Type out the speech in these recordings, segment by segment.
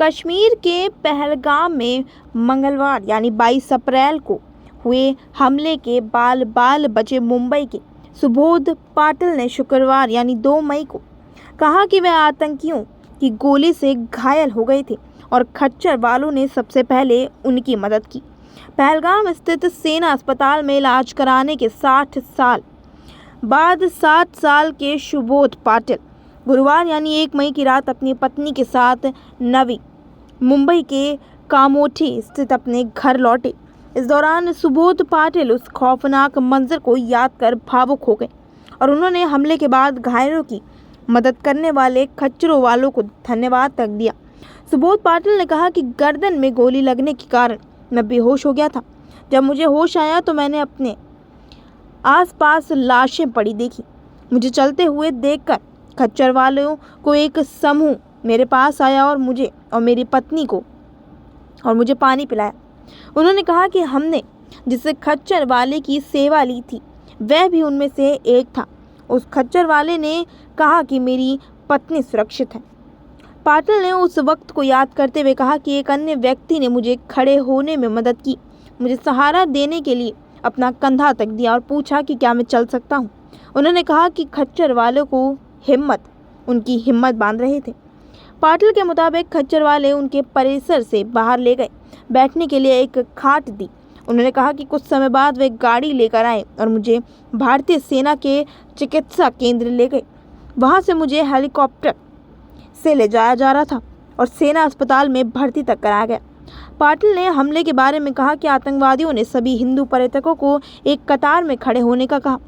कश्मीर के पहलगाम में मंगलवार यानी 22 अप्रैल को हुए हमले के बाल बाल बचे मुंबई के सुबोध पाटिल ने शुक्रवार यानी 2 मई को कहा कि वे आतंकियों की गोली से घायल हो गए थे और खच्चर वालों ने सबसे पहले उनकी मदद की। पहलगाम स्थित सेना अस्पताल में इलाज कराने के 60 साल बाद 7 साल के सुबोध पाटिल गुरुवार यानी 1 मई की रात अपनी पत्नी के साथ नवी मुंबई के कामोठी स्थित अपने घर लौटे। इस दौरान सुबोध पाटिल उस खौफनाक मंजर को याद कर भावुक हो गए और उन्होंने हमले के बाद घायलों की मदद करने वाले खच्चरों वालों को धन्यवाद तक दिया। सुबोध पाटिल ने कहा कि गर्दन में गोली लगने के कारण मैं बेहोश हो गया था। जब मुझे होश आया तो मैंने अपने आसपास लाशें पड़ी देखी। मुझे चलते हुए देखकर खच्चर वालों को एक समूह मेरे पास आया और मुझे और मेरी पत्नी को और मुझे पानी पिलाया। उन्होंने कहा कि हमने जिस खच्चर वाले की सेवा ली थी वह भी उनमें से एक था। उस खच्चर वाले ने कहा कि मेरी पत्नी सुरक्षित है। पाटिल ने उस वक्त को याद करते हुए कहा कि एक अन्य व्यक्ति ने मुझे खड़े होने में मदद की, मुझे सहारा देने के लिए अपना कंधा तक दिया और पूछा कि क्या मैं चल सकता हूँ। उन्होंने कहा कि खच्चर वालों को उनकी हिम्मत बांध रहे थे। पाटिल के मुताबिक खच्चर वाले उनके परिसर से बाहर ले गए, बैठने के लिए एक खाट दी। उन्होंने कहा कि कुछ समय बाद वे गाड़ी लेकर आए और मुझे भारतीय सेना के चिकित्सा केंद्र ले गए। वहां से मुझे हेलीकॉप्टर से ले जाया जा रहा था और सेना अस्पताल में भर्ती तक कराया गया। पाटिल ने हमले के बारे में कहा कि आतंकवादियों ने सभी हिंदू पर्यटकों को एक कतार में खड़े होने का कहा।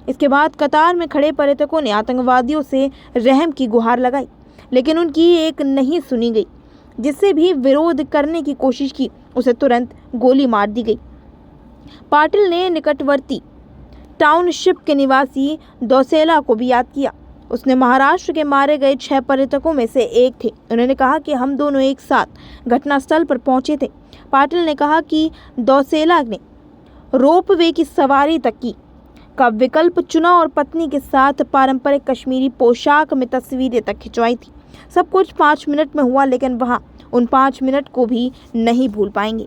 इसके बाद कतार में खड़े पर्यटकों ने आतंकवादियों से रहम की गुहार लगाई, लेकिन उनकी एक नहीं सुनी गई। जिससे भी विरोध करने की कोशिश की उसे तुरंत गोली मार दी गई। पाटिल ने निकटवर्ती टाउनशिप के निवासी दौसेला को भी याद किया। उसने महाराष्ट्र के मारे गए 6 पर्यटकों में से एक थे। उन्होंने कहा कि हम दोनों एक साथ घटनास्थल पर पहुंचे थे। पाटिल ने कहा कि दौसेला ने रोपवे की सवारी तक की का विकल्प चुना और पत्नी के साथ पारंपरिक कश्मीरी पोशाक में तस्वीरें तक खिंचवाई थी। सब कुछ 5 मिनट में हुआ, लेकिन वहाँ उन 5 मिनट को भी नहीं भूल पाएंगे।